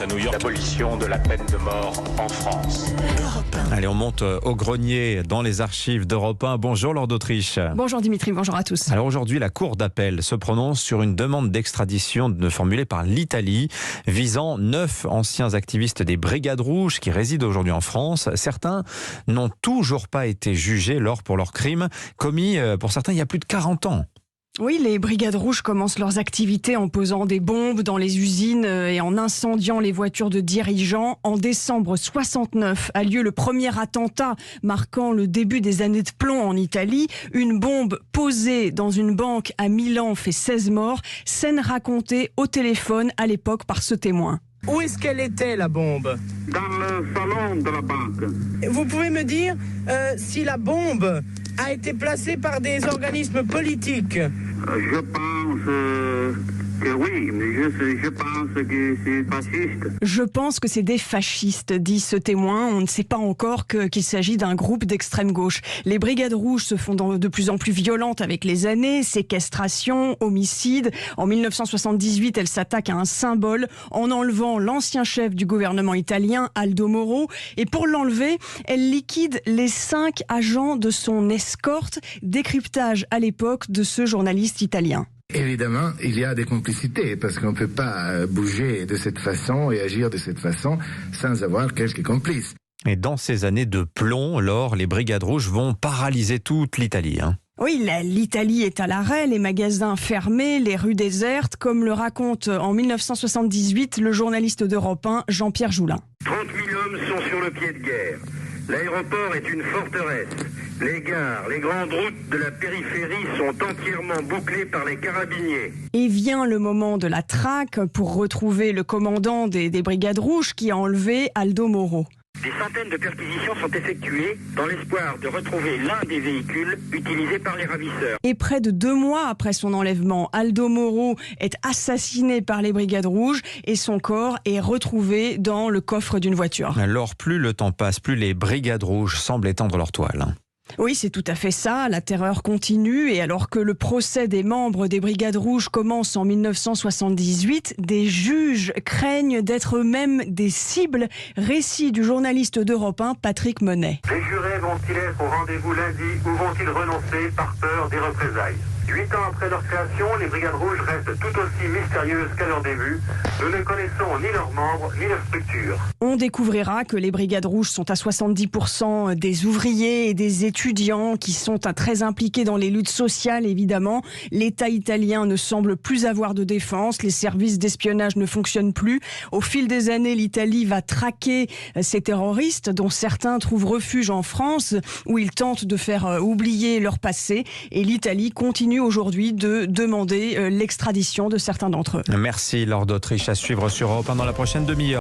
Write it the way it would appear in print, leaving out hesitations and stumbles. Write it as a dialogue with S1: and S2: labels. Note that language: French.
S1: À New York, l'abolition de la peine de mort en France.
S2: Allez, on monte au grenier dans les archives d'Europe 1. Bonjour Laure d'Autriche.
S3: Bonjour Dimitri, bonjour à tous.
S2: Alors aujourd'hui, la Cour d'appel se prononce sur une demande d'extradition formulée par l'Italie visant 9 anciens activistes des Brigades Rouges qui résident aujourd'hui en France. Certains n'ont toujours pas été jugés pour leurs crimes commis, pour certains, il y a plus de 40 ans.
S3: Oui, les Brigades Rouges commencent leurs activités en posant des bombes dans les usines et en incendiant les voitures de dirigeants. En décembre 69 a lieu le premier attentat marquant le début des années de plomb en Italie. Une bombe posée dans une banque à Milan fait 16 morts. Scène racontée au téléphone à l'époque par ce témoin.
S4: Où est-ce qu'elle était, la bombe?
S5: Dans le salon de la banque.
S4: Vous pouvez me dire si la bombe a été placée par des organismes politiques?
S5: Je pense que oui, mais je pense que c'est fasciste.
S3: Je pense que c'est des fascistes, dit ce témoin. On ne sait pas encore qu'il s'agit d'un groupe d'extrême gauche. Les Brigades Rouges se font de plus en plus violentes avec les années. Séquestration, homicide. En 1978, elles s'attaquent à un symbole en enlevant l'ancien chef du gouvernement italien, Aldo Moro. Et pour l'enlever, elles liquident les 5 agents de son escorte. Décryptage à l'époque de ce journaliste italien.
S6: Évidemment, il y a des complicités parce qu'on ne peut pas bouger de cette façon et agir de cette façon sans avoir quelques complices.
S2: Et dans ces années de plomb, Laure, les Brigades Rouges vont paralyser toute l'Italie.
S3: Oui, l'Italie est à l'arrêt, les magasins fermés, les rues désertes, comme le raconte en 1978 le journaliste d'Europe 1, Jean-Pierre Joulin.
S7: 30 000 hommes sont sur le pied de guerre. L'aéroport est une forteresse. Les gares, les grandes routes de la périphérie sont entièrement bouclées par les carabiniers.
S3: Et vient le moment de la traque pour retrouver le commandant des Brigades Rouges qui a enlevé Aldo Moro.
S7: Des centaines de perquisitions sont effectuées dans l'espoir de retrouver l'un des véhicules utilisés par les ravisseurs.
S3: Et près de 2 mois après son enlèvement, Aldo Moro est assassiné par les Brigades Rouges et son corps est retrouvé dans le coffre d'une voiture.
S2: Alors plus le temps passe, plus les Brigades Rouges semblent étendre leur toile.
S3: Oui, c'est tout à fait ça. La terreur continue et alors que le procès des membres des Brigades Rouges commence en 1978, des juges craignent d'être eux-mêmes des cibles. Récit du journaliste d'Europe 1, Patrick Monet.
S7: Les jurés vont-ils être au rendez-vous lundi ou vont-ils renoncer par peur des représailles? 8 ans après leur création, les Brigades Rouges restent tout aussi mystérieuses qu'à leur début. Nous ne connaissons ni leurs membres, ni leur structure.
S3: On découvrira que les Brigades Rouges sont à 70% des ouvriers et des étudiants qui sont très impliqués dans les luttes sociales, évidemment. L'État italien ne semble plus avoir de défense. Les services d'espionnage ne fonctionnent plus. Au fil des années, l'Italie va traquer ces terroristes, dont certains trouvent refuge en France, où ils tentent de faire oublier leur passé. Et l'Italie continue aujourd'hui de demander l'extradition de certains d'entre eux.
S2: Merci Laure d'Autriche, à suivre sur Europe 1 dans la prochaine demi-heure.